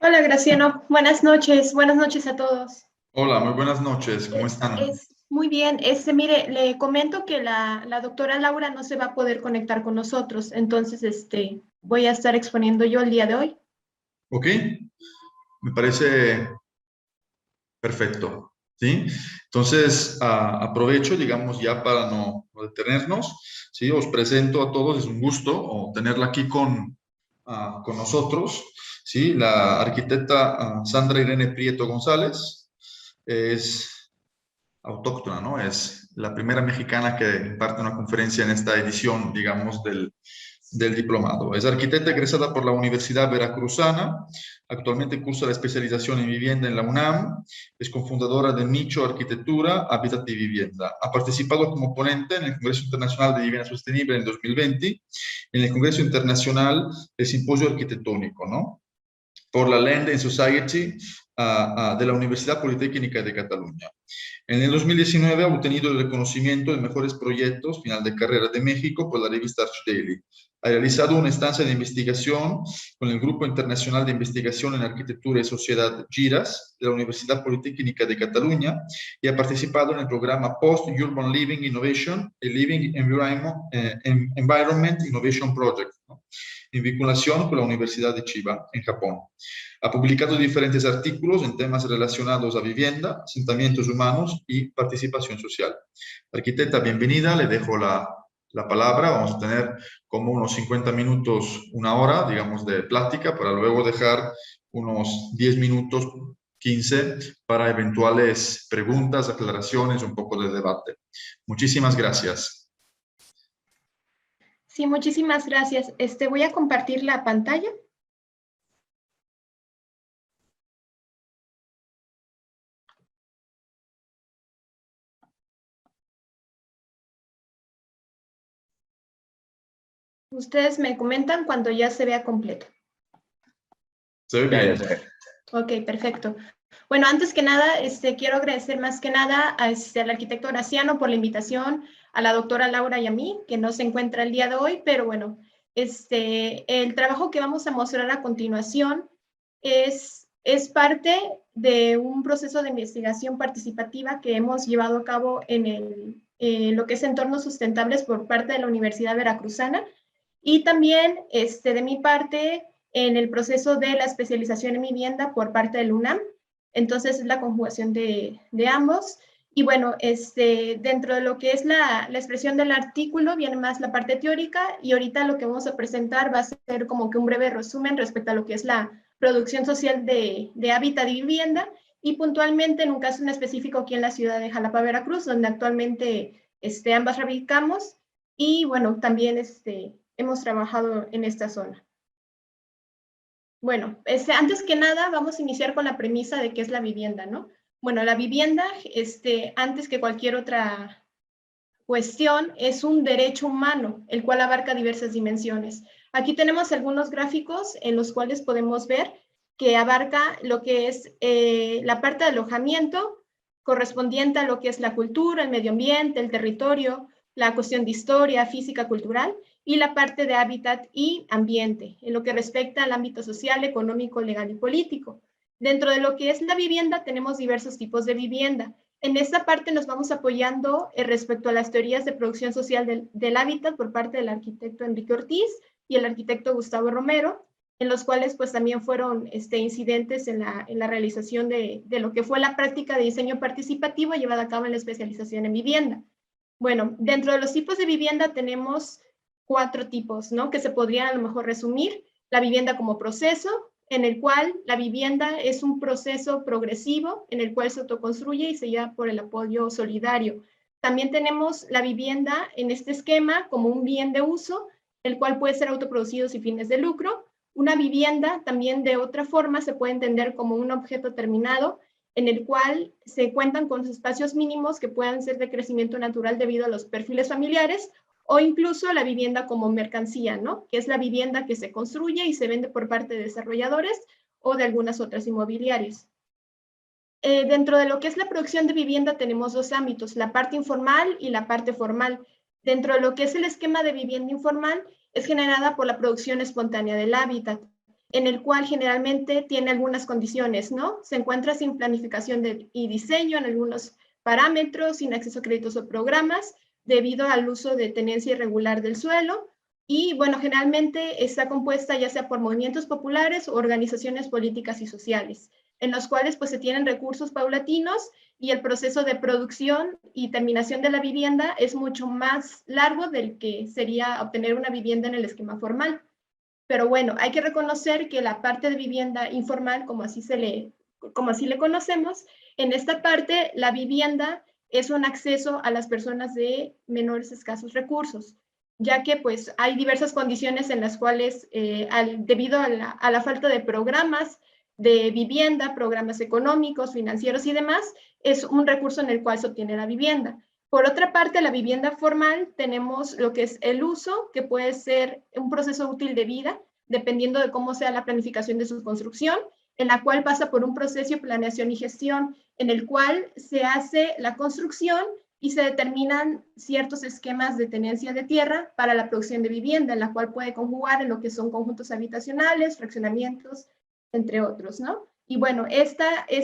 Hola, Graciano. Buenas noches. Buenas noches a todos. Hola, muy buenas noches, ¿cómo están? Muy bien. Mire, le comento que la doctora Laura no se va a poder conectar con nosotros, entonces voy a estar exponiendo yo el día de hoy. ¿Ok? Me parece perfecto, ¿sí? Entonces, aprovecho, digamos, ya para no detenernos, ¿sí? Os presento a todos, es un gusto tenerla aquí con nosotros, ¿sí? La arquitecta Sandra Irene Prieto González es autóctona, ¿no? Es la primera mexicana que imparte una conferencia en esta edición, digamos, del diplomado. Es arquitecta egresada por la Universidad Veracruzana, actualmente cursa la especialización en vivienda en la UNAM, es cofundadora de Nicho Arquitectura, Hábitat y Vivienda. Ha participado como ponente en el Congreso Internacional de Vivienda Sostenible en 2020, en el Congreso Internacional del Simposio Arquitectónico, ¿no? Por la Land and Society de la Universidad Politécnica de Cataluña. En el 2019 ha obtenido el reconocimiento de mejores proyectos final de carrera de México por la revista Arch Daily. Ha realizado una estancia de investigación con el Grupo Internacional de Investigación en Arquitectura y Sociedad GIRAS de la Universidad Politécnica de Cataluña y ha participado en el programa Post-Urban Living Innovation, el Living Environment Innovation Project, ¿no? En vinculación con la Universidad de Chiba, en Japón. Ha publicado diferentes artículos en temas relacionados a vivienda, asentamientos humanos y participación social. Arquitecta, bienvenida, le dejo la palabra. Vamos a tener como unos 50 minutos, una hora, digamos, de plática, para luego dejar unos 10 minutos, 15, para eventuales preguntas, aclaraciones, un poco de debate. Muchísimas gracias. Sí, muchísimas gracias. Voy a compartir la pantalla. Ustedes me comentan cuando ya se vea completo. Se ve bien. Ok, perfecto. Bueno, antes que nada, quiero agradecer más que nada al arquitecto Graciano por la invitación, a la doctora Laura y a mí, que no se encuentra el día de hoy, pero bueno, el trabajo que vamos a mostrar a continuación es parte de un proceso de investigación participativa que hemos llevado a cabo en lo que es entornos sustentables por parte de la Universidad Veracruzana y también de mi parte en el proceso de la especialización en vivienda por parte del UNAM. Entonces es la conjugación de ambos. Y bueno, dentro de lo que es la expresión del artículo viene más la parte teórica y ahorita lo que vamos a presentar va a ser como que un breve resumen respecto a lo que es la producción social de hábitat y vivienda y puntualmente en un caso en específico aquí en la ciudad de Jalapa, Veracruz, donde actualmente ambas radicamos y bueno, también hemos trabajado en esta zona. Bueno, antes que nada vamos a iniciar con la premisa de qué es la vivienda, ¿no? Bueno, la vivienda, antes que cualquier otra cuestión, es un derecho humano, el cual abarca diversas dimensiones. Aquí tenemos algunos gráficos en los cuales podemos ver que abarca lo que es la parte de alojamiento correspondiente a lo que es la cultura, el medio ambiente, el territorio, la cuestión de historia, física, cultural, y la parte de hábitat y ambiente, en lo que respecta al ámbito social, económico, legal y político. Dentro de lo que es la vivienda tenemos diversos tipos de vivienda. En esta parte nos vamos apoyando respecto a las teorías de producción social del hábitat por parte del arquitecto Enrique Ortiz y el arquitecto Gustavo Romero, en los cuales pues también fueron incidentes en la realización de lo que fue la práctica de diseño participativo llevada a cabo en la especialización en vivienda. Bueno, dentro de los tipos de vivienda tenemos 4 tipos, ¿no? Que se podrían a lo mejor resumir. La vivienda como proceso, en el cual la vivienda es un proceso progresivo en el cual se autoconstruye y se lleva por el apoyo solidario. También tenemos la vivienda en este esquema como un bien de uso, el cual puede ser autoproducido sin fines de lucro. Una vivienda también de otra forma se puede entender como un objeto terminado en el cual se cuentan con espacios mínimos que puedan ser de crecimiento natural debido a los perfiles familiares o incluso la vivienda como mercancía, ¿no? Que es la vivienda que se construye y se vende por parte de desarrolladores o de algunas otras inmobiliarias. Dentro de lo que es la producción de vivienda tenemos 2 ámbitos, la parte informal y la parte formal. Dentro de lo que es el esquema de vivienda informal es generada por la producción espontánea del hábitat. en el cual generalmente tiene algunas condiciones, ¿no? Se encuentra sin planificación y diseño en algunos parámetros, sin acceso a créditos o programas, debido al uso de tenencia irregular del suelo, y bueno, generalmente está compuesta ya sea por movimientos populares o organizaciones políticas y sociales, en los cuales pues se tienen recursos paulatinos y el proceso de producción y terminación de la vivienda es mucho más largo del que sería obtener una vivienda en el esquema formal. Pero bueno, hay que reconocer que la parte de vivienda informal, como así le conocemos, en esta parte la vivienda es un acceso a las personas de menores escasos recursos, ya que pues hay diversas condiciones en las cuales, debido a la falta de programas de vivienda, programas económicos, financieros y demás, es un recurso en el cual se obtiene la vivienda. Por otra parte, la vivienda formal, tenemos lo que es el uso, que puede ser un proceso útil de vida, dependiendo de cómo sea la planificación de su construcción, en la cual pasa por un proceso de planeación y gestión, en el cual se hace la construcción y se determinan ciertos esquemas de tenencia de tierra para la producción de vivienda, en la cual puede conjugar en lo que son conjuntos habitacionales, fraccionamientos, entre otros, ¿no? Y bueno,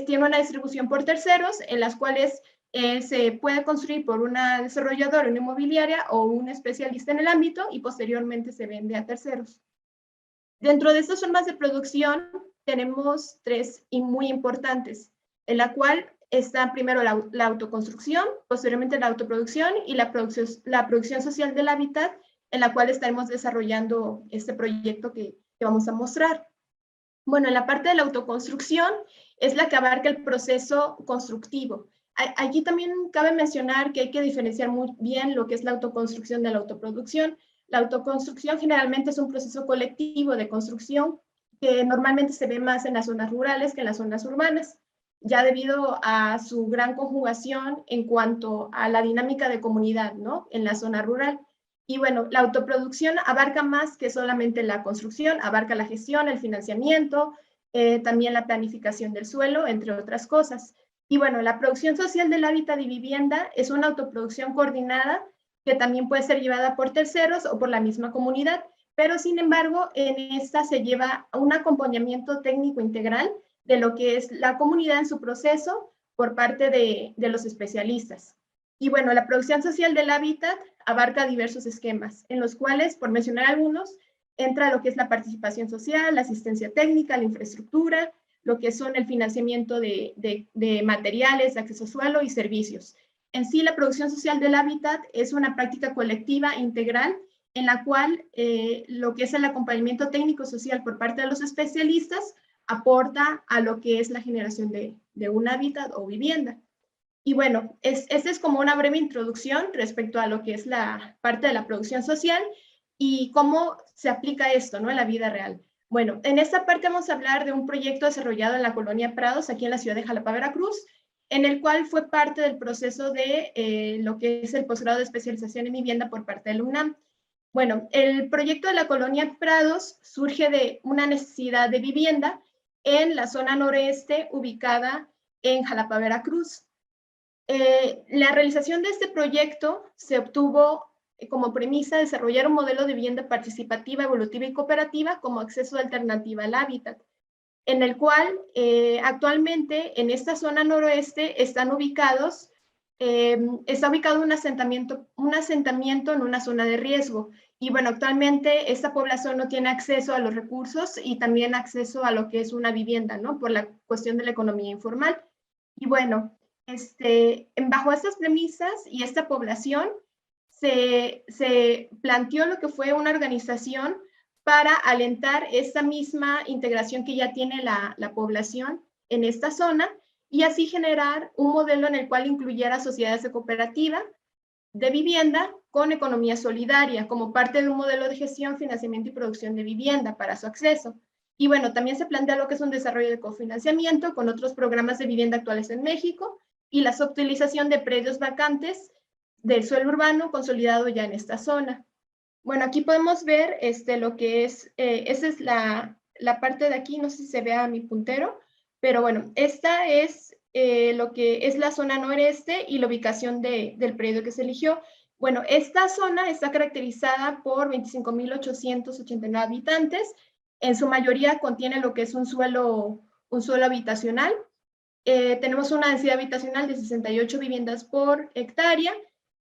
tiene una distribución por terceros, en las cuales se puede construir por una desarrolladora, una inmobiliaria o un especialista en el ámbito y posteriormente se vende a terceros. Dentro de estas formas de producción tenemos tres y muy importantes, en la cual está primero la autoconstrucción, posteriormente la autoproducción y la producción social del hábitat, en la cual estaremos desarrollando este proyecto que vamos a mostrar. Bueno, en la parte de la autoconstrucción es la que abarca el proceso constructivo. Aquí también cabe mencionar que hay que diferenciar muy bien lo que es la autoconstrucción de la autoproducción. La autoconstrucción generalmente es un proceso colectivo de construcción que normalmente se ve más en las zonas rurales que en las zonas urbanas, ya debido a su gran conjugación en cuanto a la dinámica de comunidad, ¿no? En la zona rural. Y bueno, la autoproducción abarca más que solamente la construcción, abarca la gestión, el financiamiento, también la planificación del suelo, entre otras cosas. Y bueno, la producción social del hábitat y vivienda es una autoproducción coordinada que también puede ser llevada por terceros o por la misma comunidad, pero sin embargo, en esta se lleva un acompañamiento técnico integral de lo que es la comunidad en su proceso por parte de los especialistas. Y bueno, la producción social del hábitat abarca diversos esquemas, en los cuales, por mencionar algunos, entra lo que es la participación social, la asistencia técnica, la infraestructura, lo que son el financiamiento de materiales, de acceso a suelo y servicios. En sí, la producción social del hábitat es una práctica colectiva integral en la cual lo que es el acompañamiento técnico-social por parte de los especialistas aporta a lo que es la generación de un hábitat o vivienda. Y bueno, esta es como una breve introducción respecto a lo que es la parte de la producción social y cómo se aplica esto, ¿no?, en la vida real. Bueno, en esta parte vamos a hablar de un proyecto desarrollado en la colonia Prados, aquí en la ciudad de Jalapa, Veracruz, en el cual fue parte del proceso de lo que es el posgrado de especialización en vivienda por parte del UNAM. Bueno, el proyecto de la colonia Prados surge de una necesidad de vivienda en la zona noreste ubicada en Jalapa, Veracruz. La realización de este proyecto se obtuvo como premisa desarrollar un modelo de vivienda participativa, evolutiva y cooperativa como acceso alternativa al hábitat, en el cual actualmente en esta zona noroeste están ubicados, está ubicado un asentamiento en una zona de riesgo. Y bueno, actualmente esta población no tiene acceso a los recursos y también acceso a lo que es una vivienda, ¿no?, por la cuestión de la economía informal. Y bueno, bajo estas premisas y esta población se planteó lo que fue una organización para alentar esta misma integración que ya tiene la población en esta zona y así generar un modelo en el cual incluyera sociedades de cooperativa de vivienda con economía solidaria como parte de un modelo de gestión, financiamiento y producción de vivienda para su acceso. Y bueno, también se plantea lo que es un desarrollo de cofinanciamiento con otros programas de vivienda actuales en México y la subutilización de predios vacantes del suelo urbano consolidado ya en esta zona. Bueno, aquí podemos ver lo que es, esa es la parte de aquí, no sé si se vea mi puntero, pero bueno, esta es lo que es la zona noreste y la ubicación del predio que se eligió. Bueno, esta zona está caracterizada por 25.889 habitantes En su mayoría contiene lo que es un suelo habitacional. Tenemos una densidad habitacional de 68 viviendas por hectárea,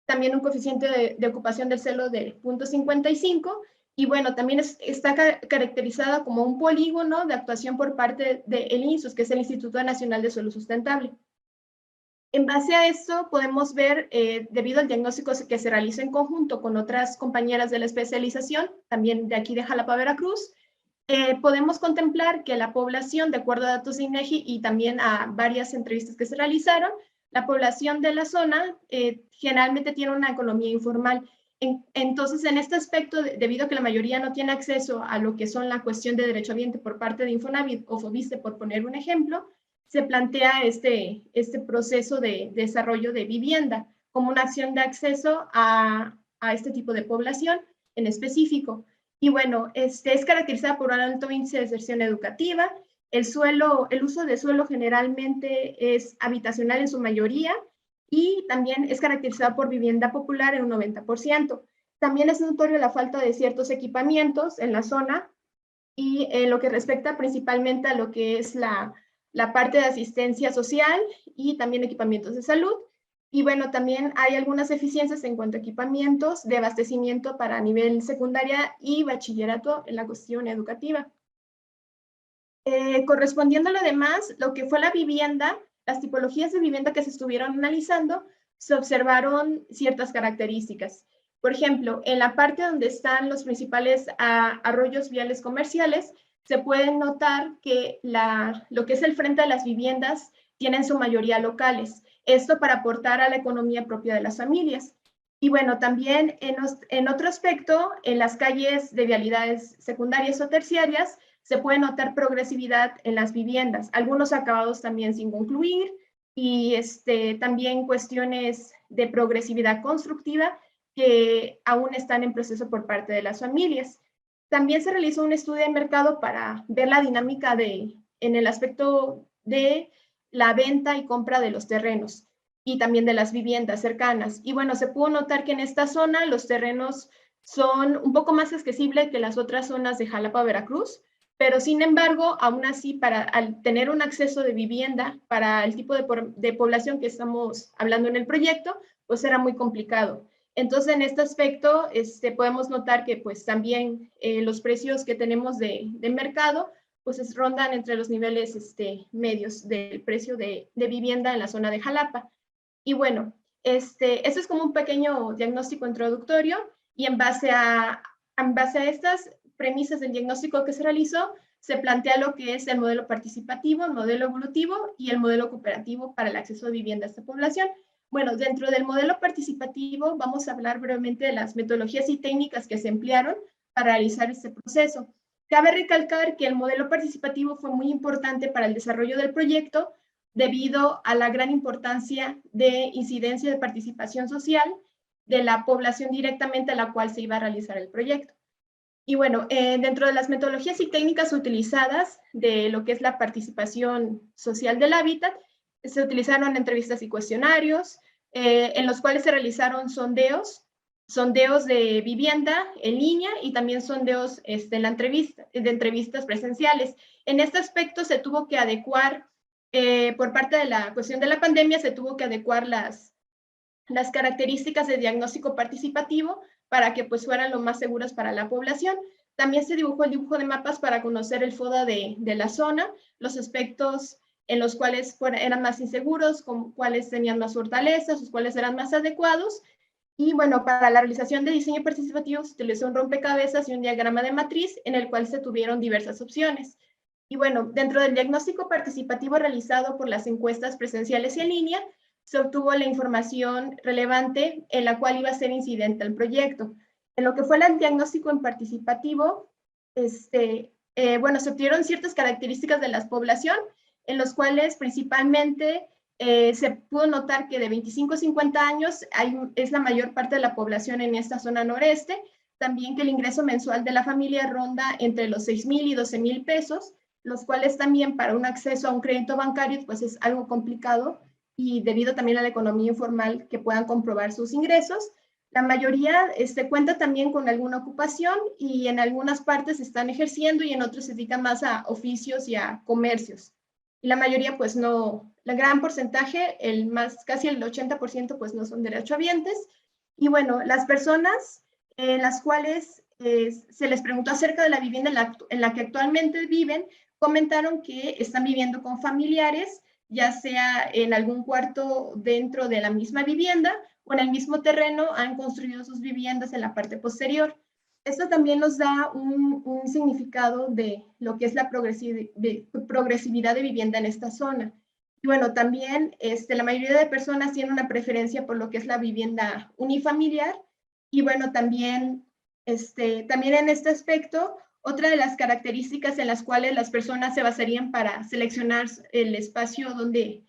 también un coeficiente de ocupación del suelo de 0.55, y bueno, también está caracterizada como un polígono de actuación por parte del INSUS, que es el Instituto Nacional de Suelo Sustentable. En base a esto podemos ver, debido al diagnóstico que se realiza en conjunto con otras compañeras de la especialización, también de aquí de Jalapa, Veracruz, podemos contemplar que la población, de acuerdo a datos de INEGI y también a varias entrevistas que se realizaron, la población de la zona generalmente tiene una economía informal. Entonces, en este aspecto, debido a que la mayoría no tiene acceso a lo que son la cuestión de derecho ambiente por parte de Infonavit o Fobiste, por poner un ejemplo, se plantea este proceso de desarrollo de vivienda como una acción de acceso a este tipo de población en específico. Y bueno, es caracterizada por un alto índice de deserción educativa. El uso de suelo generalmente es habitacional en su mayoría y también es caracterizada por vivienda popular en un 90%. También es notorio la falta de ciertos equipamientos en la zona y en lo que respecta principalmente a lo que es la parte de asistencia social y también equipamientos de salud. Y bueno, también hay algunas deficiencias en cuanto a equipamientos de abastecimiento para nivel secundaria y bachillerato en la cuestión educativa. Correspondiendo a lo demás, lo que fue la vivienda, las tipologías de vivienda que se estuvieron analizando, se observaron ciertas características. Por ejemplo, en la parte donde están los principales arroyos viales comerciales, se puede notar que lo que es el frente de las viviendas tienen su mayoría locales. Esto para aportar a la economía propia de las familias. Y bueno, también en otro aspecto, en las calles de vialidades secundarias o terciarias, se puede notar progresividad en las viviendas, algunos acabados también sin concluir y también cuestiones de progresividad constructiva que aún están en proceso por parte de las familias. También se realizó un estudio de mercado para ver la dinámica en el aspecto de la venta y compra de los terrenos y también de las viviendas cercanas. Y bueno, se pudo notar que en esta zona los terrenos son un poco más accesibles que las otras zonas de Jalapa, Veracruz, pero sin embargo, aún así, al tener un acceso de vivienda para el tipo de población que estamos hablando en el proyecto, pues era muy complicado. Entonces, en este aspecto, podemos notar que pues también los precios que tenemos de mercado, pues rondan entre los niveles medios del precio de vivienda en la zona de Jalapa. Y bueno, eso es como un pequeño diagnóstico introductorio y en base a estas premisas del diagnóstico que se realizó, se plantea lo que es el modelo participativo, el modelo evolutivo y el modelo cooperativo para el acceso a vivienda a esta población. Bueno, dentro del modelo participativo vamos a hablar brevemente de las metodologías y técnicas que se emplearon para realizar este proceso. Cabe recalcar que el modelo participativo fue muy importante para el desarrollo del proyecto debido a la gran importancia de incidencia de participación social de la población directamente a la cual se iba a realizar el proyecto. Y bueno, dentro de las metodologías y técnicas utilizadas de lo que es la participación social del hábitat, se utilizaron entrevistas y cuestionarios, en los cuales se realizaron sondeos de vivienda en línea y también sondeos de entrevistas presenciales. En este aspecto se tuvo que adecuar, por parte de la cuestión de la pandemia, se tuvo que adecuar las características de diagnóstico participativo para que pues fueran lo más seguras para la población. También se dibujó el dibujo de mapas para conocer el FODA de la zona, los aspectos en los cuales eran más inseguros, cuáles tenían más fortalezas, los cuales eran más adecuados. Y bueno, para la realización de diseño participativo se utilizó un rompecabezas y un diagrama de matriz en el cual se tuvieron diversas opciones. Y bueno, dentro del diagnóstico participativo realizado por las encuestas presenciales y en línea, se obtuvo la información relevante en la cual iba a ser incidente al proyecto. En lo que fue el diagnóstico en participativo, bueno, se obtuvieron ciertas características de la población, en los cuales principalmente se pudo notar que de 25 a 50 años es la mayor parte de la población en esta zona noreste, también que el ingreso mensual de la familia ronda entre los 6,000 y 12,000 pesos, los cuales también para un acceso a un crédito bancario pues es algo complicado, y debido también a la economía informal que puedan comprobar sus ingresos. La mayoría cuenta también con alguna ocupación y en algunas partes están ejerciendo y en otros se dedican más a oficios y a comercios. Y la mayoría pues no, el gran porcentaje, casi el 80% pues no son derechohabientes. Y bueno, las personas las cuales se les preguntó acerca de la vivienda en la que actualmente viven, comentaron que están viviendo con familiares, ya sea en algún cuarto dentro de la misma vivienda o en el mismo terreno han construido sus viviendas en la parte posterior. Esto también nos da un significado de lo que es la progresividad de vivienda en esta zona. Y bueno, también la mayoría de personas tienen una preferencia por lo que es la vivienda unifamiliar. Y bueno, también en este aspecto, otra de las características en las cuales las personas se basarían para seleccionar el espacio donde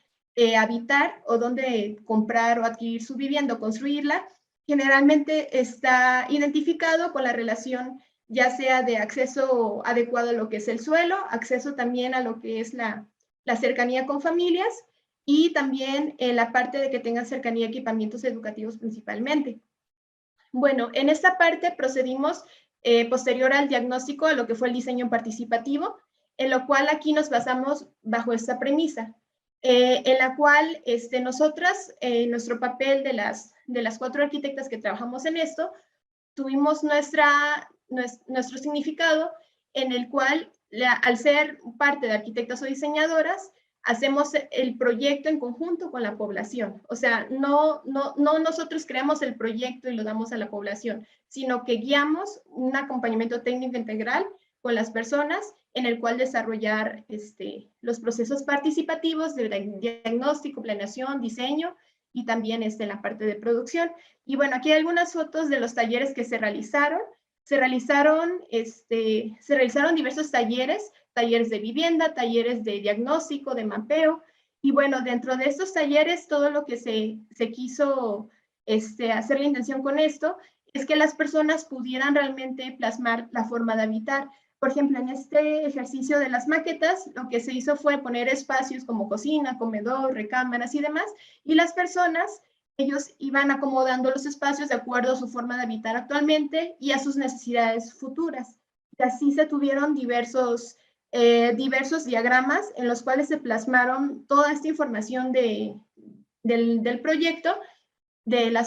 habitar o donde comprar o adquirir su vivienda o construirla, generalmente está identificado con la relación ya sea de acceso adecuado a lo que es el suelo, acceso también a lo que es la cercanía con familias y también la parte de que tengan cercanía a equipamientos educativos principalmente. Bueno, en esta parte procedimos posterior al diagnóstico a lo que fue el diseño participativo, en lo cual aquí nos basamos bajo esta premisa, en la cual nosotras, nuestro papel de las 4 arquitectas que trabajamos en esto, tuvimos nuestro significado en el cual, al ser parte de arquitectas o diseñadoras, hacemos el proyecto en conjunto con la población. O sea, no nosotros creamos el proyecto y lo damos a la población, sino que guiamos un acompañamiento técnico integral con las personas en el cual desarrollar los procesos participativos de diagnóstico, planeación, diseño y también la parte de producción. Y bueno, aquí hay algunas fotos de los talleres que se realizaron. Se realizaron diversos talleres de vivienda, talleres de diagnóstico, de mapeo. Y bueno, dentro de estos talleres, todo lo que se quiso hacer la intención con esto es que las personas pudieran realmente plasmar la forma de habitar. Por ejemplo, en este ejercicio de las maquetas, lo que se hizo fue poner espacios como cocina, comedor, recámaras y demás, y las personas, ellos iban acomodando los espacios de acuerdo a su forma de habitar actualmente y a sus necesidades futuras. Y así se tuvieron diversos diagramas en los cuales se plasmaron toda esta información del proyecto, del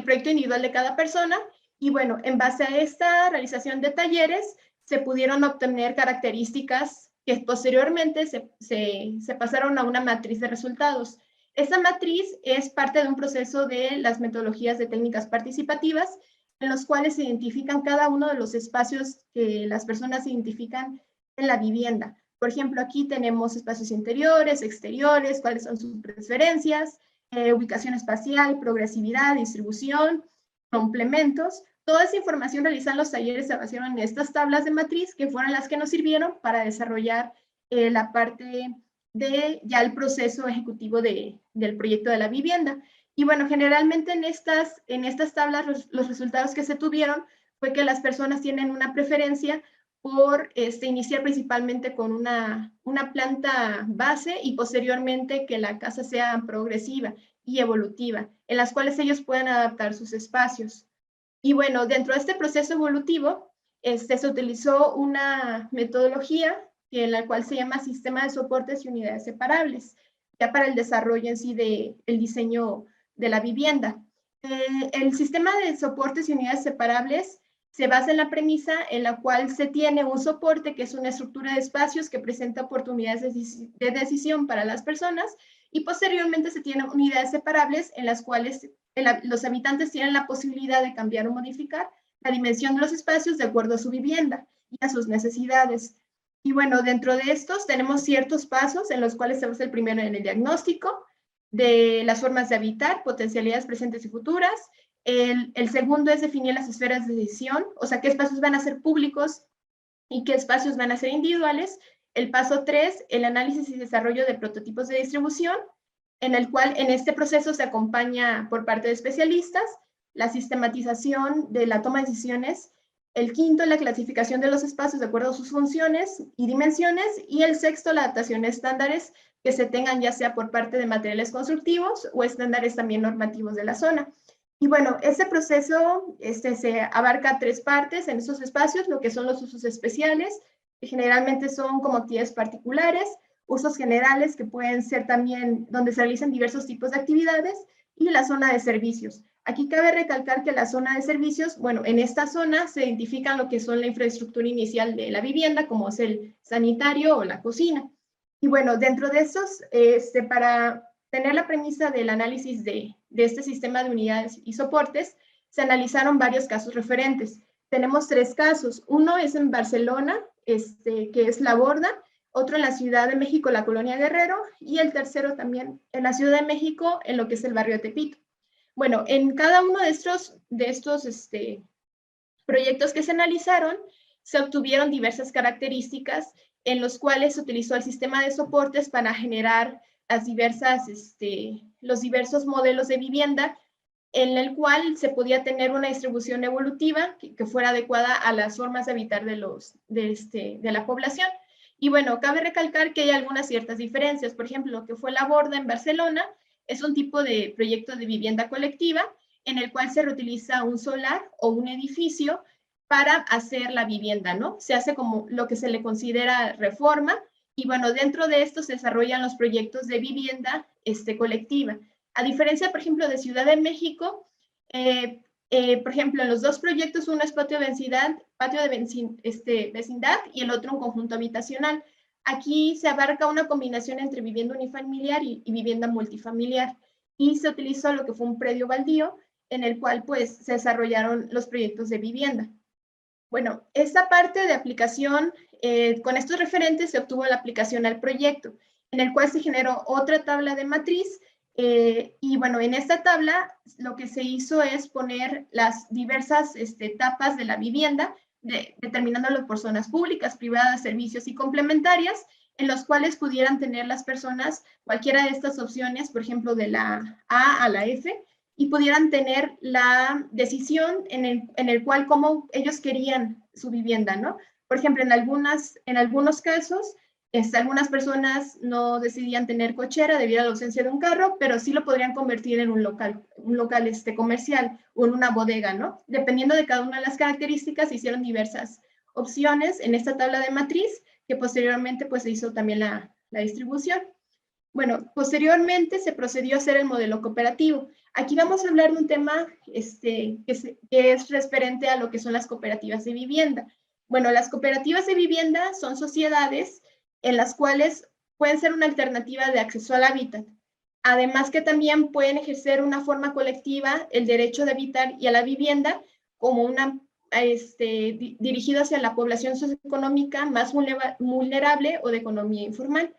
proyecto individual de cada persona. Y bueno, en base a esta realización de talleres, se pudieron obtener características que posteriormente se pasaron a una matriz de resultados. Esta matriz es parte de un proceso de las metodologías de técnicas participativas, en los cuales se identifican cada uno de los espacios que las personas identifican en la vivienda. Por ejemplo, aquí tenemos espacios interiores, exteriores, cuáles son sus preferencias, ubicación espacial, progresividad, distribución, complementos. Toda esa información realizada en los talleres se basaron en estas tablas de matriz que fueron las que nos sirvieron para desarrollar la parte de ya el proceso ejecutivo del proyecto de la vivienda. Y bueno, generalmente en estas tablas los resultados que se tuvieron fue que las personas tienen una preferencia por iniciar principalmente con una planta base y posteriormente que la casa sea progresiva y evolutiva, en las cuales ellos puedan adaptar sus espacios. Y bueno, dentro de este proceso evolutivo, se utilizó una metodología en la cual se llama sistema de soportes y unidades separables, ya para el desarrollo en sí del diseño de la vivienda. El sistema de soportes y unidades separables se basa en la premisa en la cual se tiene un soporte que es una estructura de espacios que presenta oportunidades de decisión para las personas y posteriormente se tienen unidades separables en las cuales los habitantes tienen la posibilidad de cambiar o modificar la dimensión de los espacios de acuerdo a su vivienda y a sus necesidades. Y bueno, dentro de estos tenemos ciertos pasos en los cuales se basa el primero en el diagnóstico de las formas de habitar, potencialidades presentes y futuras. El segundo es definir las esferas de decisión, o sea, qué espacios van a ser públicos y qué espacios van a ser individuales. El paso 3, el análisis y desarrollo de prototipos de distribución, en el cual en este proceso se acompaña por parte de especialistas la sistematización de la toma de decisiones. El quinto, la clasificación de los espacios de acuerdo a sus funciones y dimensiones. Y el sexto, la adaptación a estándares que se tengan ya sea por parte de materiales constructivos o estándares también normativos de la zona. Y bueno, ese proceso se abarca 3 partes en esos espacios, lo que son los usos especiales, que generalmente son como actividades particulares, usos generales, que pueden ser también donde se realizan diversos tipos de actividades, y la zona de servicios. Aquí cabe recalcar que la zona de servicios, bueno, en esta zona se identifican lo que son la infraestructura inicial de la vivienda, como es el sanitario o la cocina. Y bueno, dentro de esos, para tener la premisa del análisis de este sistema de unidades y soportes, se analizaron varios casos referentes. Tenemos 3 casos. Uno es en Barcelona, que es La Borda, otro en la Ciudad de México, la Colonia Guerrero, y el tercero también en la Ciudad de México, en lo que es el barrio de Tepito. Bueno, en cada uno de estos proyectos que se analizaron, se obtuvieron diversas características en los cuales se utilizó el sistema de soportes para generar los diversos modelos de vivienda, en el cual se podía tener una distribución evolutiva que fuera adecuada a las formas de habitar de la población. Y bueno, cabe recalcar que hay algunas ciertas diferencias. Por ejemplo, lo que fue La Borda en Barcelona es un tipo de proyecto de vivienda colectiva en el cual se reutiliza un solar o un edificio para hacer la vivienda, ¿no? Se hace como lo que se le considera reforma, y bueno, dentro de esto se desarrollan los proyectos de vivienda colectiva. A diferencia, por ejemplo, de Ciudad de México, por ejemplo, en los 2 proyectos, uno es patio de vecindad y el otro un conjunto habitacional. Aquí se abarca una combinación entre vivienda unifamiliar y vivienda multifamiliar, y se utilizó lo que fue un predio baldío en el cual pues se desarrollaron los proyectos de vivienda. Bueno, esta parte de aplicación, con estos referentes se obtuvo la aplicación al proyecto, en el cual se generó otra tabla de matriz, y bueno, en esta tabla lo que se hizo es poner las diversas etapas de la vivienda, determinándolo por zonas públicas, privadas, servicios y complementarias, en los cuales pudieran tener las personas cualquiera de estas opciones, por ejemplo, de la A a la F, y pudieran tener la decisión en el cual cómo ellos querían su vivienda, ¿no? Por ejemplo, en algunos casos, algunas personas no decidían tener cochera debido a la ausencia de un carro, pero sí lo podrían convertir en un local comercial o en una bodega, ¿no? Dependiendo de cada una de las características, se hicieron diversas opciones en esta tabla de matriz, que posteriormente pues se hizo también la distribución. Bueno, posteriormente se procedió a hacer el modelo cooperativo. Aquí vamos a hablar de un tema que es referente a lo que son las cooperativas de vivienda. Bueno, las cooperativas de vivienda son sociedades en las cuales pueden ser una alternativa de acceso al hábitat. Además que también pueden ejercer una forma colectiva el derecho de habitar y a la vivienda como dirigido hacia la población socioeconómica más vulnerable o de economía informal.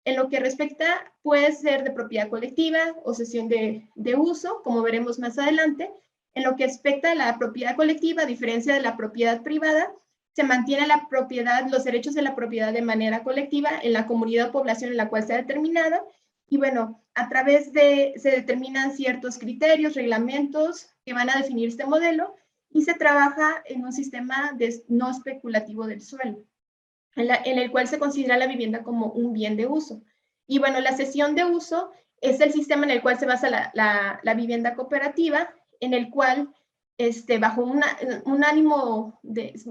En lo que respecta, puede ser de propiedad colectiva o cesión de uso, como veremos más adelante. En lo que respecta a la propiedad colectiva, a diferencia de la propiedad privada, se mantiene la propiedad, los derechos de la propiedad de manera colectiva en la comunidad o población en la cual sea determinada. Y bueno, a través se determinan ciertos criterios, reglamentos que van a definir este modelo, y se trabaja en un sistema no especulativo del suelo, en el cual se considera la vivienda como un bien de uso. Y bueno, la cesión de uso es el sistema en el cual se basa la vivienda cooperativa, en el cual,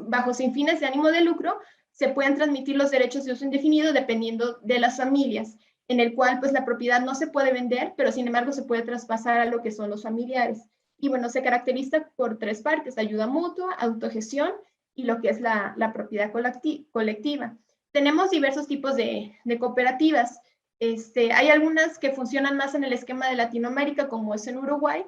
bajo sin fines de ánimo de lucro, se pueden transmitir los derechos de uso indefinido dependiendo de las familias, en el cual pues la propiedad no se puede vender, pero sin embargo se puede traspasar a lo que son los familiares. Y bueno, se caracteriza por 3 partes: ayuda mutua, autogestión y lo que es la propiedad colectiva. Tenemos diversos tipos de cooperativas. Hay algunas que funcionan más en el esquema de Latinoamérica, como es en Uruguay,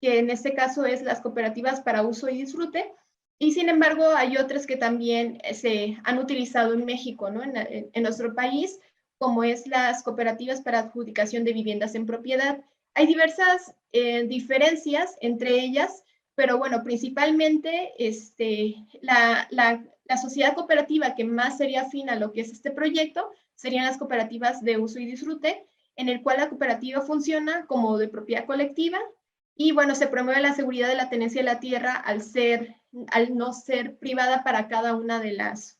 que en este caso es las cooperativas para uso y disfrute, y sin embargo hay otras que también se han utilizado en México, ¿no? En nuestro país, como es las cooperativas para adjudicación de viviendas en propiedad. Hay diversas diferencias entre ellas, pero bueno, principalmente la sociedad cooperativa que más sería afín a lo que es este proyecto serían las cooperativas de uso y disfrute, en el cual la cooperativa funciona como de propiedad colectiva, y bueno, se promueve la seguridad de la tenencia de la tierra al no ser privada para cada una de las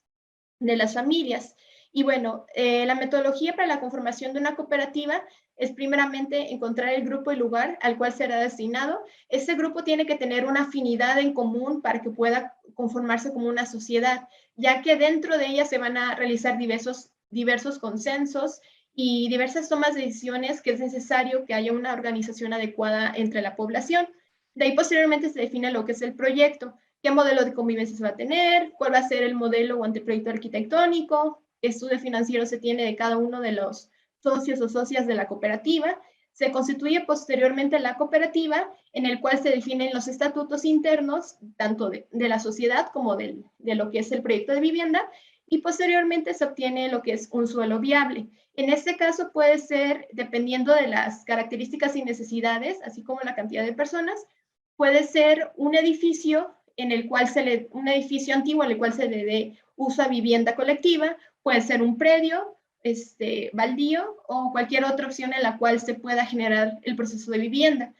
familias. Y bueno, la metodología para la conformación de una cooperativa es primeramente encontrar el grupo y lugar al cual será destinado. Este grupo tiene que tener una afinidad en común para que pueda conformarse como una sociedad, ya que dentro de ella se van a realizar diversos consensos y diversas tomas de decisiones que es necesario que haya una organización adecuada entre la población. De ahí posteriormente se define lo que es el proyecto, qué modelo de convivencia se va a tener, cuál va a ser el modelo o anteproyecto arquitectónico, qué estudio financiero se tiene de cada uno de los socios o socias de la cooperativa. Se constituye posteriormente la cooperativa, en el cual se definen los estatutos internos, tanto de la sociedad como de lo que es el proyecto de vivienda, y posteriormente se obtiene lo que es un suelo viable. En este caso puede ser, dependiendo de las características y necesidades, así como la cantidad de personas, puede ser un edificio un edificio antiguo en el cual se le dé uso a vivienda colectiva, puede ser un predio, baldío o cualquier otra opción en la cual se pueda generar el proceso de vivienda.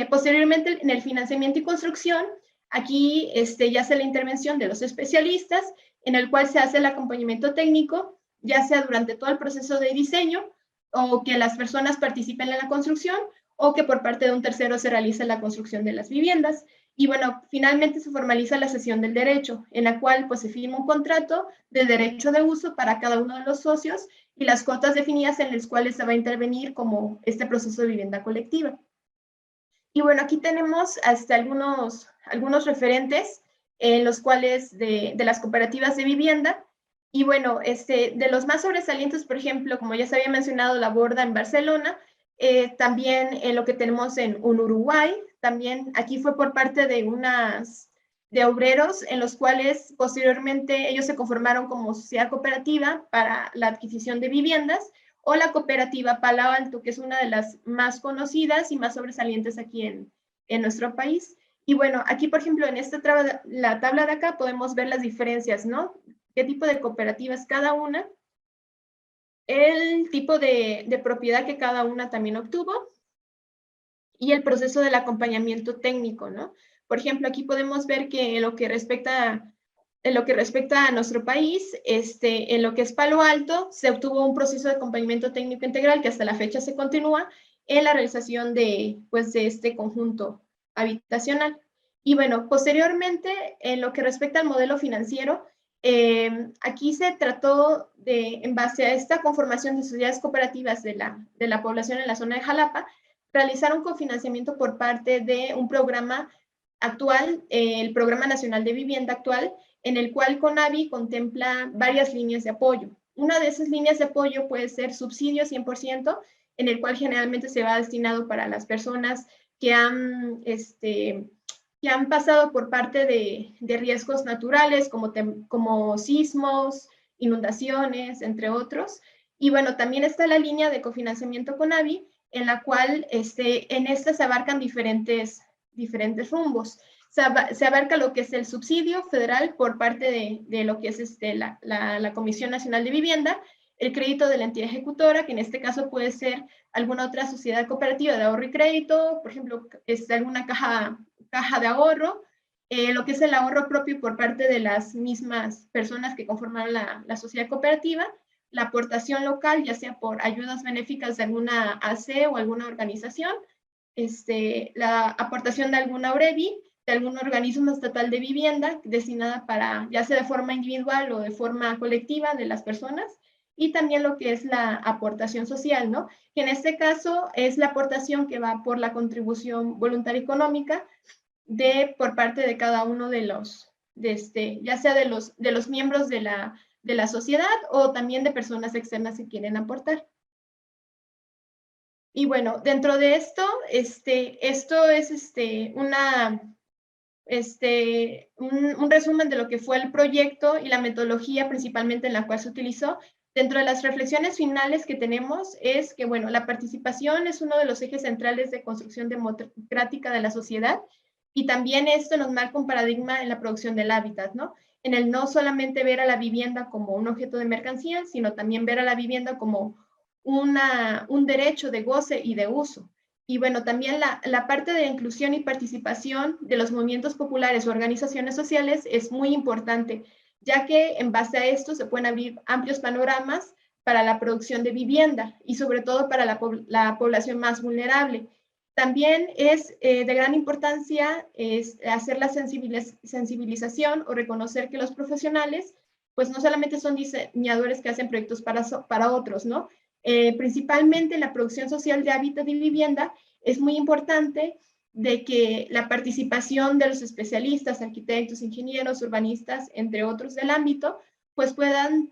Posteriormente, en el financiamiento y construcción, aquí ya hace la intervención de los especialistas, en el cual se hace el acompañamiento técnico, ya sea durante todo el proceso de diseño, o que las personas participen en la construcción, o que por parte de un tercero se realice la construcción de las viviendas. Y bueno, finalmente se formaliza la cesión del derecho, en la cual pues se firma un contrato de derecho de uso para cada uno de los socios y las cuotas definidas en las cuales se va a intervenir como este proceso de vivienda colectiva. Y bueno, aquí tenemos hasta algunos referentes en los cuales de las cooperativas de vivienda. Y bueno, de los más sobresalientes, por ejemplo, como ya se había mencionado, la Borda en Barcelona, también lo que tenemos en Uruguay, también aquí fue por parte de obreros en los cuales posteriormente ellos se conformaron como sociedad cooperativa para la adquisición de viviendas, o la cooperativa Palo Alto, que es una de las más conocidas y más sobresalientes aquí en nuestro país. Y bueno, aquí, por ejemplo, en la tabla de acá podemos ver las diferencias, ¿no? ¿Qué tipo de cooperativas cada una? El tipo de propiedad que cada una también obtuvo y el proceso del acompañamiento técnico, ¿no? Por ejemplo, aquí podemos ver que en lo que respecta a nuestro país, en lo que es Palo Alto, se obtuvo un proceso de acompañamiento técnico integral que hasta la fecha se continúa en la realización de este conjunto habitacional. Y bueno, posteriormente, en lo que respecta al modelo financiero, aquí se trató en base a esta conformación de sociedades cooperativas de la población en la zona de Jalapa, realizar un cofinanciamiento por parte de un programa actual, el Programa Nacional de Vivienda actual, en el cual CONAVI contempla varias líneas de apoyo. Una de esas líneas de apoyo puede ser subsidio 100%, en el cual generalmente se va destinado para las personas que han pasado por parte de riesgos naturales como sismos, inundaciones, entre otros. Y bueno, también está la línea de cofinanciamiento CONAVI, en la cual en esta se abarcan diferentes rumbos. Se abarca lo que es el subsidio federal por parte de lo que es la Comisión Nacional de Vivienda, el crédito de la entidad ejecutora, que en este caso puede ser alguna otra sociedad cooperativa de ahorro y crédito, por ejemplo, alguna caja de ahorro, lo que es el ahorro propio por parte de las mismas personas que conforman la sociedad cooperativa, la aportación local, ya sea por ayudas benéficas de alguna AC o alguna organización, la aportación de alguna OREVI, de algún organismo estatal de vivienda destinada para, ya sea de forma individual o de forma colectiva de las personas, y también lo que es la aportación social, ¿no? Que en este caso es la aportación que va por la contribución voluntaria económica por parte de cada uno de los, ya sea de los miembros de la sociedad o también de personas externas que quieren aportar. Y bueno, dentro de esto, esto es un resumen de lo que fue el proyecto y la metodología principalmente en la cual se utilizó. Dentro de las reflexiones finales que tenemos es que, bueno, la participación es uno de los ejes centrales de construcción democrática de la sociedad, y también esto nos marca un paradigma en la producción del hábitat, ¿no? En el no solamente ver a la vivienda como un objeto de mercancía, sino también ver a la vivienda como un derecho de goce y de uso. Y bueno, también la parte de inclusión y participación de los movimientos populares o organizaciones sociales es muy importante, ya que en base a esto se pueden abrir amplios panoramas para la producción de vivienda y sobre todo para la población más vulnerable. También es de gran importancia hacer la sensibilización o reconocer que los profesionales pues no solamente son diseñadores que hacen proyectos para otros, ¿no? Principalmente en la producción social de hábitat y vivienda es muy importante de que la participación de los especialistas, arquitectos, ingenieros, urbanistas, entre otros del ámbito, pues puedan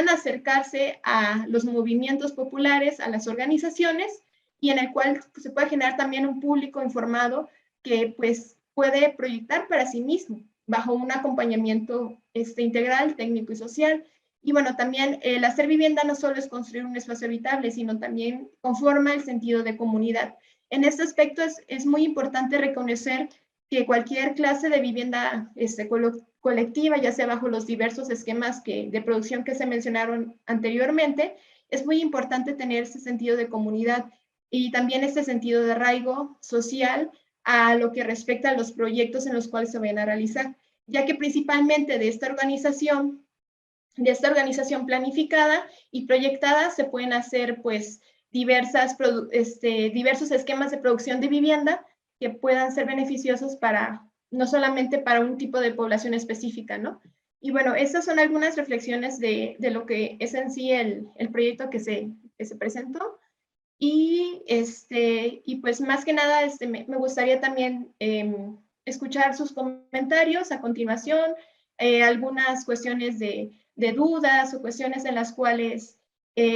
acercarse a los movimientos populares, a las organizaciones, y en el cual pues, se puede generar también un público informado que pues puede proyectar para sí mismo, bajo un acompañamiento integral, técnico y social. Y bueno, también el hacer vivienda no solo es construir un espacio habitable, sino también conforma el sentido de comunidad. En este aspecto es muy importante reconocer que cualquier clase de vivienda colectiva, ya sea bajo los diversos esquemas de producción que se mencionaron anteriormente, es muy importante tener ese sentido de comunidad y también este sentido de arraigo social a lo que respecta a los proyectos en los cuales se vayan a realizar, ya que principalmente de esta organización planificada y proyectada se pueden hacer pues diversos esquemas de producción de vivienda que puedan ser beneficiosos no solamente para un tipo de población específica, ¿no? Y bueno, estas son algunas reflexiones de lo que es en sí el proyecto que se presentó. Y pues más que nada me gustaría también escuchar sus comentarios a continuación, algunas cuestiones de dudas o cuestiones en las cuales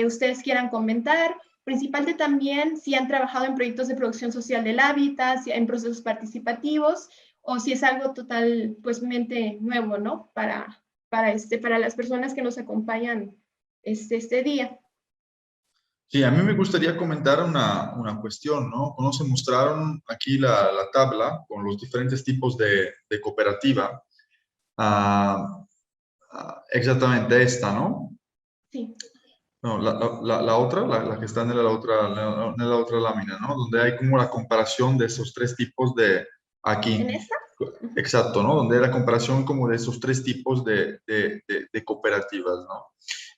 ustedes quieran comentar, principalmente también si han trabajado en proyectos de producción social del hábitat, si en procesos participativos, o si es algo total, pues, mente nuevo, ¿no? Para las personas que nos acompañan este día. Sí, a mí me gustaría comentar una cuestión, ¿no? Cuando se mostraron aquí la tabla con los diferentes tipos de cooperativa, exactamente esta, ¿no? Sí. No, la otra, la que está en la otra lámina, ¿no? Donde hay como la comparación de esos tres tipos de ¿En aquí. esta? Exacto, ¿no? Donde hay la comparación como de esos tres tipos de cooperativas, ¿no?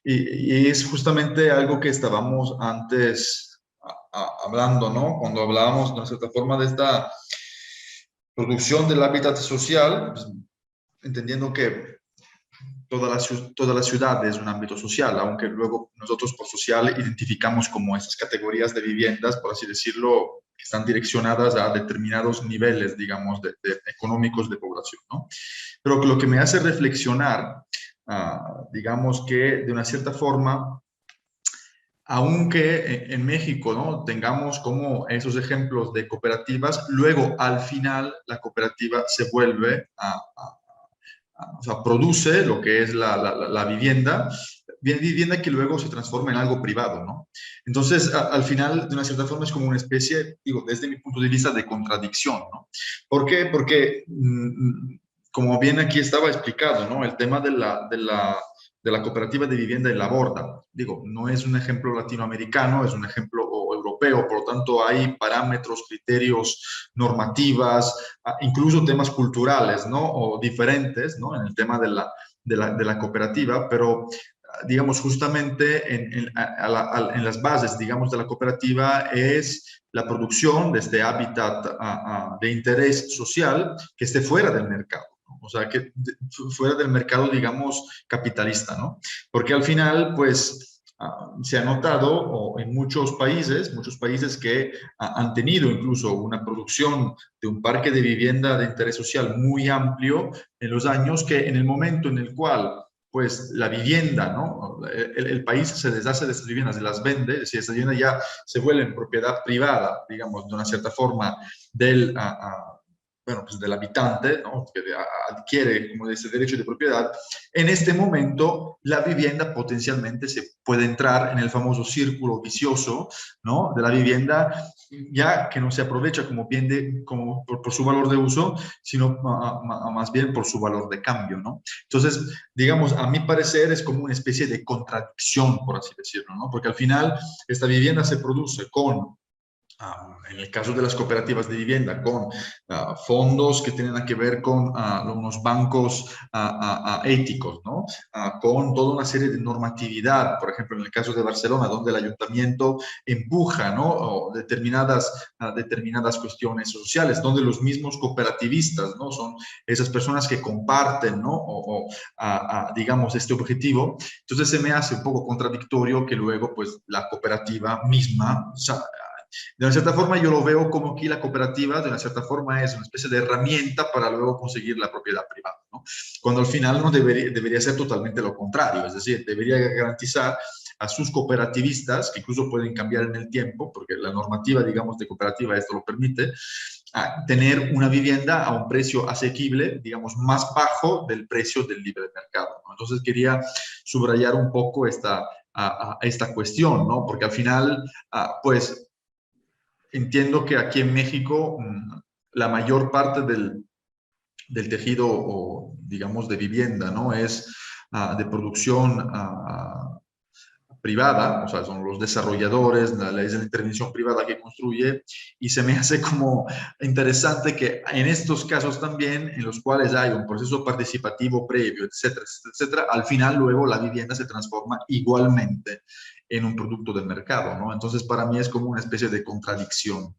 Y es justamente algo que estábamos antes hablando, ¿no? Cuando hablábamos, de una cierta forma, de esta producción del hábitat social, pues, entendiendo que toda la ciudad es un ámbito social, aunque luego nosotros por social identificamos como esas categorías de viviendas, por así decirlo, que están direccionadas a determinados niveles, digamos, económicos de población, ¿no? Pero lo que me hace reflexionar, digamos que de una cierta forma, aunque en México, ¿no? Tengamos como esos ejemplos de cooperativas, luego al final la cooperativa se vuelve o sea, produce lo que es la vivienda, vivienda que luego se transforma en algo privado, ¿no? Entonces, al final, de una cierta forma, es como una especie, digo, desde mi punto de vista, de contradicción, ¿no? ¿Por qué? Porque, como bien aquí estaba explicado, ¿no? El tema de la cooperativa de vivienda en la borda, digo, no es un ejemplo latinoamericano, es un ejemplo europeo, por lo tanto hay parámetros, criterios, normativas, incluso temas culturales, ¿no? O diferentes, ¿no? En el tema de la cooperativa, pero digamos, justamente en las bases, digamos, de la cooperativa es la producción de este hábitat de interés social que esté fuera del mercado. O sea, que fuera del mercado, digamos, capitalista, ¿no? Porque al final, pues, se ha notado en muchos países que han tenido incluso una producción de un parque de vivienda de interés social muy amplio en los años, que en el momento en el cual pues la vivienda, ¿no? El país se deshace de estas viviendas y las vende, si esa vivienda ya se vuelve en propiedad privada, digamos, de una cierta forma del, bueno, pues del habitante, ¿no? Que adquiere como ese derecho de propiedad, en este momento la vivienda potencialmente se puede entrar en el famoso círculo vicioso, ¿no? De la vivienda, ya que no se aprovecha como bien como por su valor de uso, sino más bien por su valor de cambio, ¿no? Entonces, digamos, a mi parecer es como una especie de contradicción, por así decirlo, ¿no? Porque al final esta vivienda se produce con en el caso de las cooperativas de vivienda, con fondos que tienen que ver con unos bancos éticos, ¿no? Con toda una serie de normatividad, por ejemplo, en el caso de Barcelona, donde el ayuntamiento empuja, ¿no? O determinadas cuestiones sociales, donde los mismos cooperativistas, ¿no? Son esas personas que comparten, ¿no? Digamos, este objetivo. Entonces se me hace un poco contradictorio que luego, pues, la cooperativa misma, o sea, de una cierta forma yo lo veo como que la cooperativa de una cierta forma es una especie de herramienta para luego conseguir la propiedad privada, ¿no? Cuando al final no debería ser totalmente lo contrario, es decir, debería garantizar a sus cooperativistas, que incluso pueden cambiar en el tiempo, porque la normativa, digamos, de cooperativa esto lo permite, a tener una vivienda a un precio asequible, digamos, más bajo del precio del libre mercado, ¿no? Entonces quería subrayar un poco esta cuestión, ¿no? Porque al final, pues, entiendo que aquí en México la mayor parte del tejido, o, digamos, de vivienda, ¿no? Es de producción privada, o sea, son los desarrolladores, la ley de la intervención privada que construye, y se me hace como interesante que en estos casos también, en los cuales hay un proceso participativo previo, etcétera, etcétera, etcétera, al final luego la vivienda se transforma igualmente en un producto del mercado, ¿no? Entonces, para mí es como una especie de contradicción.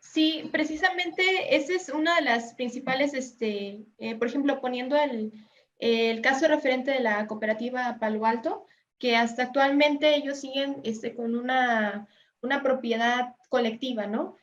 Sí, precisamente esa es una de las principales, por ejemplo, poniendo el caso referente de la cooperativa Palo Alto, que hasta actualmente ellos siguen con una propiedad colectiva, ¿no?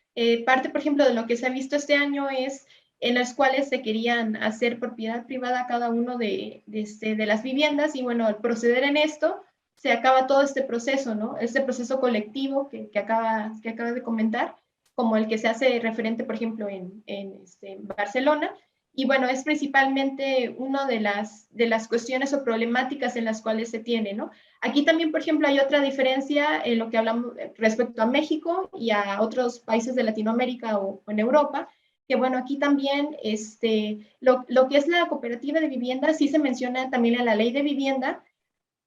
Parte, por ejemplo, de lo que se ha visto este año es en las cuales se querían hacer propiedad privada cada uno de las viviendas, y bueno, al proceder en esto, se acaba todo este proceso, ¿no? Este proceso colectivo que acabas de comentar, como el que se hace referente, por ejemplo, en Barcelona. Y bueno, es principalmente una de las cuestiones o problemáticas en las cuales se tiene, ¿no? Aquí también, por ejemplo, hay otra diferencia en lo que hablamos respecto a México y a otros países de Latinoamérica o en Europa, que bueno, aquí también lo que es la cooperativa de vivienda sí se menciona también en la ley de vivienda,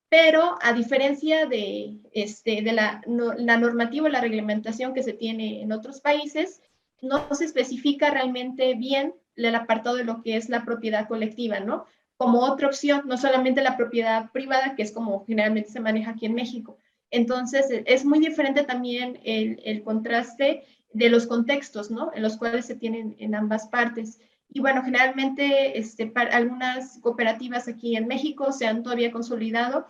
pero a diferencia de la normativa o la reglamentación que se tiene en otros países, no se especifica realmente bien el apartado de lo que es la propiedad colectiva, ¿no? Como otra opción, no solamente la propiedad privada, que es como generalmente se maneja aquí en México. Entonces, es muy diferente también el contraste de los contextos, ¿no? En los cuales se tienen en ambas partes. Y bueno, generalmente para algunas cooperativas aquí en México se han todavía consolidado,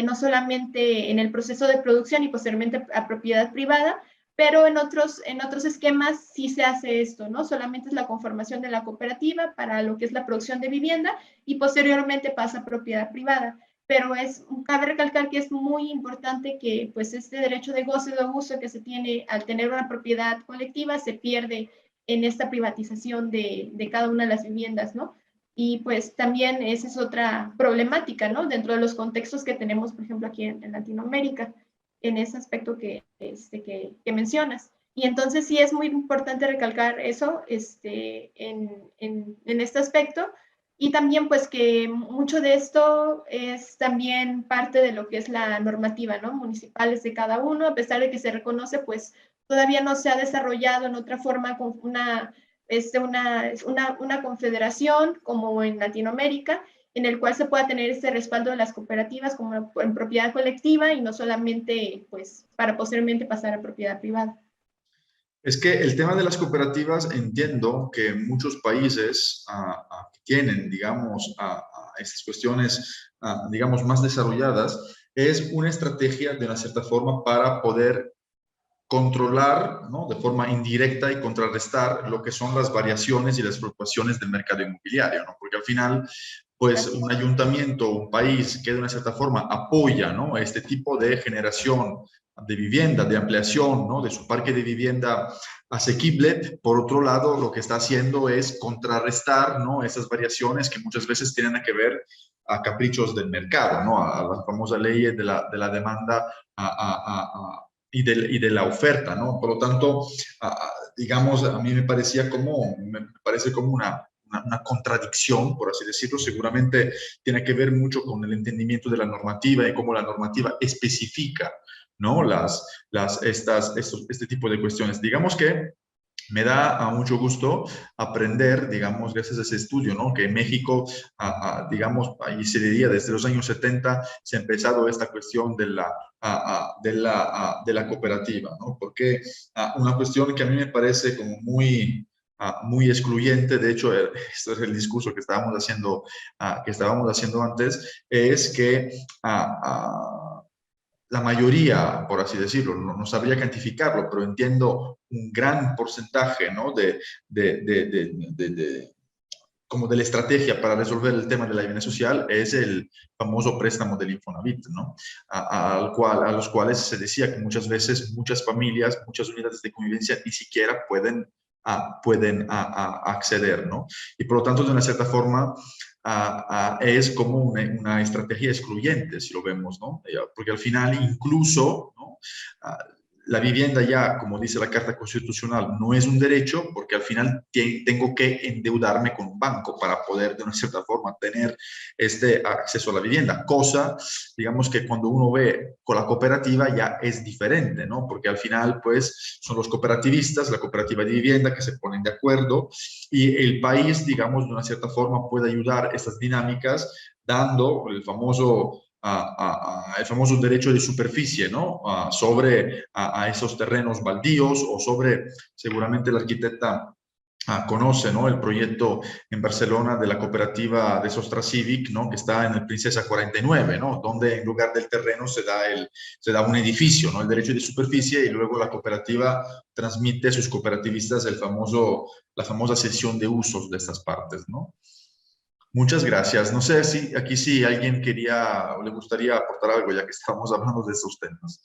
no solamente en el proceso de producción y posteriormente a propiedad privada, pero en otros esquemas sí se hace esto, ¿no? Solamente es la conformación de la cooperativa para lo que es la producción de vivienda y posteriormente pasa a propiedad privada. Pero cabe recalcar que es muy importante que pues este derecho de goce de uso que se tiene al tener una propiedad colectiva se pierde en esta privatización de cada una de las viviendas, ¿no? Y pues también esa es otra problemática, ¿no? Dentro de los contextos que tenemos, por ejemplo, aquí en Latinoamérica, en ese aspecto que mencionas. Y entonces sí es muy importante recalcar eso en este aspecto. Y también pues que mucho de esto es también parte de lo que es la normativa, ¿no? Municipales de cada uno, a pesar de que se reconoce, pues todavía no se ha desarrollado en otra forma con una confederación como en Latinoamérica, en el cual se pueda tener este respaldo de las cooperativas como en propiedad colectiva y no solamente pues para posteriormente pasar a propiedad privada. Es que el tema de las cooperativas, entiendo que muchos países que tienen, digamos, estas cuestiones, digamos, más desarrolladas, es una estrategia de una cierta forma para poder controlar, ¿no? De forma indirecta y contrarrestar lo que son las variaciones y las fluctuaciones del mercado inmobiliario, ¿no? Porque al final, pues un ayuntamiento, un país que de una cierta forma apoya, ¿no? Este tipo de generación de vivienda, de ampliación, ¿no? De su parque de vivienda asequible, por otro lado, lo que está haciendo es contrarrestar, ¿no? Esas variaciones que muchas veces tienen que ver a caprichos del mercado, ¿no? A la famosa ley de la demanda y de la oferta, ¿no? Por lo tanto, digamos, a mí me parece como una contradicción, por así decirlo. Seguramente tiene que ver mucho con el entendimiento de la normativa y cómo la normativa especifica ¿no? Este tipo de cuestiones. Digamos que me da mucho gusto aprender, digamos, gracias a ese estudio, ¿no? Que en México, digamos, ahí se diría desde los años 70 se ha empezado esta cuestión de la cooperativa, ¿no? Porque una cuestión que a mí me parece como muy excluyente, de hecho, esto es el discurso que estábamos haciendo antes, es que la mayoría, por así decirlo, no sabría cuantificarlo, pero entiendo un gran porcentaje, ¿no? Como de la estrategia para resolver el tema de la vivienda social es el famoso préstamo del Infonavit, ¿no? A los cuales se decía que muchas veces muchas familias, muchas unidades de convivencia ni siquiera pueden acceder, ¿no? Y por lo tanto, de una cierta forma, es como una estrategia excluyente, si lo vemos, ¿no? Porque al final incluso, ¿no? La vivienda ya, como dice la Carta Constitucional, no es un derecho porque al final tengo que endeudarme con un banco para poder de una cierta forma tener este acceso a la vivienda. Cosa, digamos que cuando uno ve con la cooperativa ya es diferente, ¿no? Porque al final pues son los cooperativistas, la cooperativa de vivienda que se ponen de acuerdo y el país, digamos, de una cierta forma puede ayudar estas dinámicas dando el famoso derecho de superficie, ¿no? Sobre esos terrenos baldíos o sobre, seguramente la arquitecta conoce, ¿no? El proyecto en Barcelona de la cooperativa de Sostra Civic, ¿no? Que está en el Princesa 49, ¿no? Donde en lugar del terreno se da un edificio, ¿no? El derecho de superficie y luego la cooperativa transmite a sus cooperativistas la famosa cesión de usos de estas partes, ¿no? Muchas gracias. No sé si aquí sí alguien quería o le gustaría aportar algo, ya que estamos hablando de estos temas.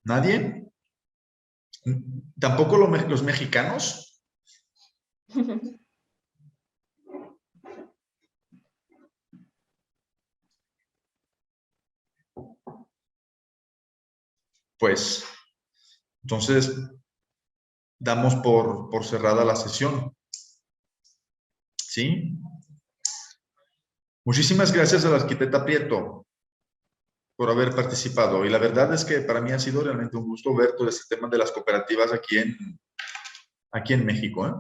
¿Nadie? ¿Tampoco los mexicanos? Pues, entonces, damos por cerrada la sesión. ¿Sí? Muchísimas gracias a la arquitecta Prieto por haber participado. Y la verdad es que para mí ha sido realmente un gusto ver todo este tema de las cooperativas aquí en México, ¿eh?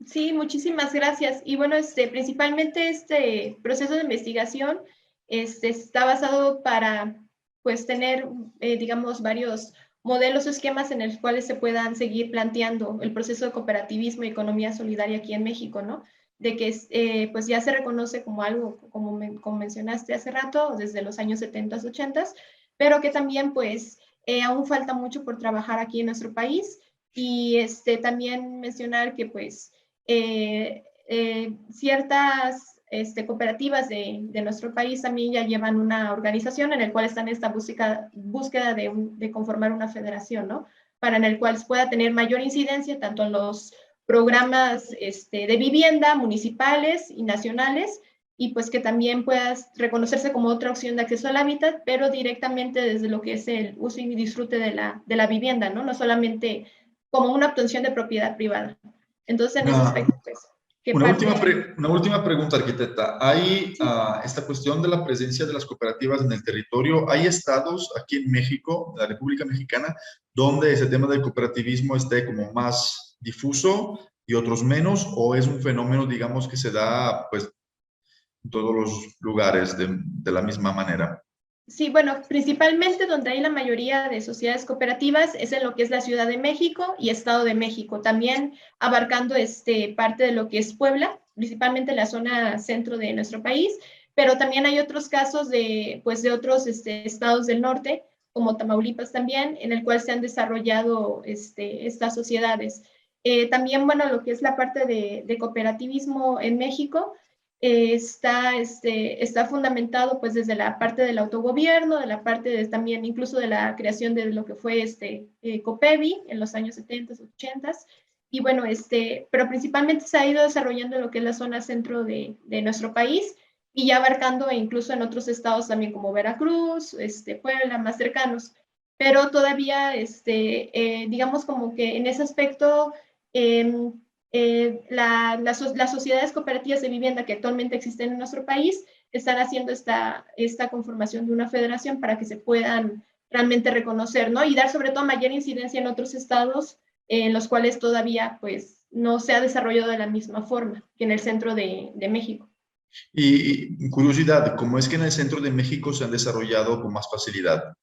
Sí, muchísimas gracias. Y bueno, principalmente este proceso de investigación está basado para, pues, tener, digamos, varios modelos o esquemas en los cuales se puedan seguir planteando el proceso de cooperativismo y economía solidaria aquí en México, ¿no? De que, pues, ya se reconoce como algo, como mencionaste hace rato, desde los años 70, 80, pero que también, pues, aún falta mucho por trabajar aquí en nuestro país. Y también mencionar que, pues, ciertas cooperativas de nuestro país también ya llevan una organización en la cual están en esta búsqueda de conformar una federación, ¿no? Para en el cual pueda tener mayor incidencia tanto en los programas de vivienda municipales y nacionales, y pues que también puedas reconocerse como otra opción de acceso al hábitat, pero directamente desde lo que es el uso y disfrute de la vivienda, ¿no? No solamente como una obtención de propiedad privada. Entonces, en ese aspecto, pues, ¿qué parte? Una última pregunta, arquitecta. ¿Hay esta cuestión de la presencia de las cooperativas en el territorio? ¿Hay estados aquí en México, en la República Mexicana, donde ese tema del cooperativismo esté como más difuso y otros menos? ¿O es un fenómeno, digamos, que se da pues en todos los lugares de la misma manera? Sí, bueno, principalmente donde hay la mayoría de sociedades cooperativas es en lo que es la Ciudad de México y Estado de México, también abarcando parte de lo que es Puebla, principalmente la zona centro de nuestro país, pero también hay otros casos pues, de otros estados del norte, como Tamaulipas también, en el cual se han desarrollado estas sociedades. También, bueno, lo que es la parte de cooperativismo en México, está fundamentado pues desde la parte del autogobierno, de la parte también incluso de la creación de lo que fue COPEBI en los años 70, 80. Y bueno, pero principalmente se ha ido desarrollando lo que es la zona centro de nuestro país y ya abarcando incluso en otros estados también como Veracruz, Puebla, más cercanos. Pero todavía, digamos como que en ese aspecto, las sociedades cooperativas de vivienda que actualmente existen en nuestro país están haciendo esta conformación de una federación para que se puedan realmente reconocer, ¿no? Y dar sobre todo mayor incidencia en otros estados en los cuales todavía pues no se ha desarrollado de la misma forma que en el centro de México. Y curiosidad, ¿cómo es que en el centro de México se han desarrollado con más facilidad?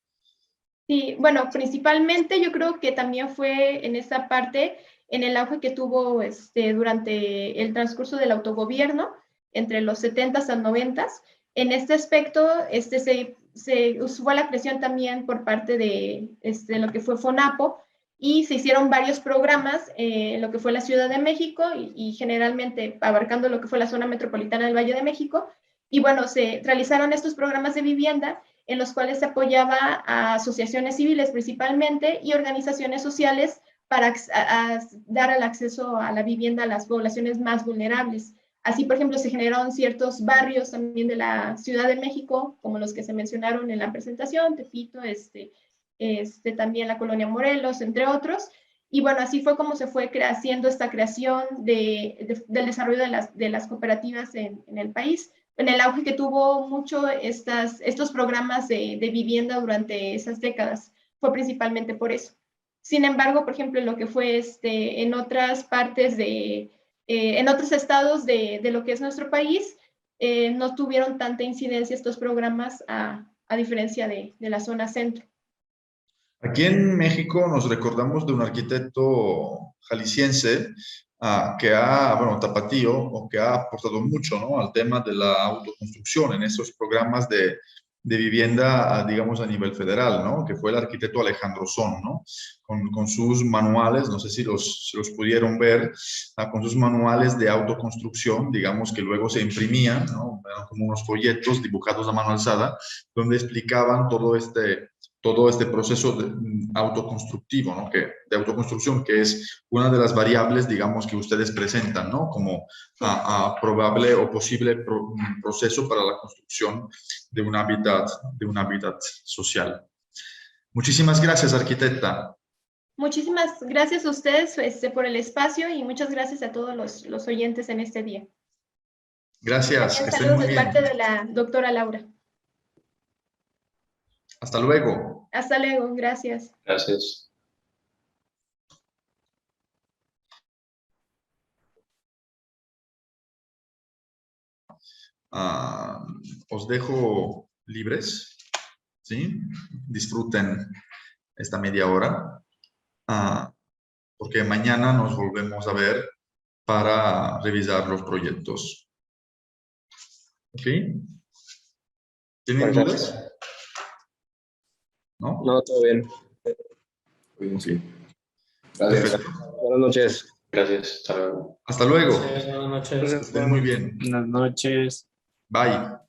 Sí, bueno, principalmente yo creo que también fue en esta parte, en el auge que tuvo durante el transcurso del autogobierno, entre los 70s y 90s. En este aspecto, se usó la presión también por parte de lo que fue FONAPO, y se hicieron varios programas en lo que fue la Ciudad de México y generalmente abarcando lo que fue la zona metropolitana del Valle de México. Y bueno, se realizaron estos programas de vivienda en los cuales se apoyaba a asociaciones civiles principalmente y organizaciones sociales para dar el acceso a la vivienda a las poblaciones más vulnerables. Así, por ejemplo, se generaron ciertos barrios también de la Ciudad de México, como los que se mencionaron en la presentación, Tepito, también la colonia Morelos, entre otros. Y bueno, así fue como se fue haciendo esta creación del desarrollo de las cooperativas en el país, en el auge que tuvo mucho estos programas de vivienda durante esas décadas. Fue principalmente por eso. Sin embargo, por ejemplo, en lo que fue en otras partes en otros estados de lo que es nuestro país, no tuvieron tanta incidencia estos programas a diferencia de la zona centro. Aquí en México nos recordamos de un arquitecto jalisciense bueno, tapatío, o que ha aportado mucho, ¿no?, al tema de la autoconstrucción en esos programas de vivienda, digamos, a nivel federal, ¿no?, que fue el arquitecto Alejandro Son, ¿no?, con sus manuales, no sé si los pudieron ver, con sus manuales de autoconstrucción, digamos, que luego se imprimían, ¿no?, como unos folletos dibujados a mano alzada, donde explicaban todo este proceso autoconstructivo, ¿no?, de autoconstrucción, que es una de las variables, digamos, que ustedes presentan, ¿no?, como probable o posible proceso para la construcción de un hábitat social. Muchísimas gracias, arquitecta. Muchísimas gracias a ustedes por el espacio y muchas gracias a todos los oyentes en este día. Gracias, que estén Saludos muy de bien. parte de la doctora Laura. Hasta luego. Hasta luego, gracias. Gracias. Os dejo libres, ¿sí? Disfruten esta media hora, porque mañana nos volvemos a ver para revisar los proyectos. ¿Ok? ¿Tienen dudas? ¿No? No, todo bien. Sí. Gracias. Perfecto. Buenas noches. Gracias. Hasta luego. Hasta luego. Buenas noches. Que estén muy bien. Buenas noches. Bye.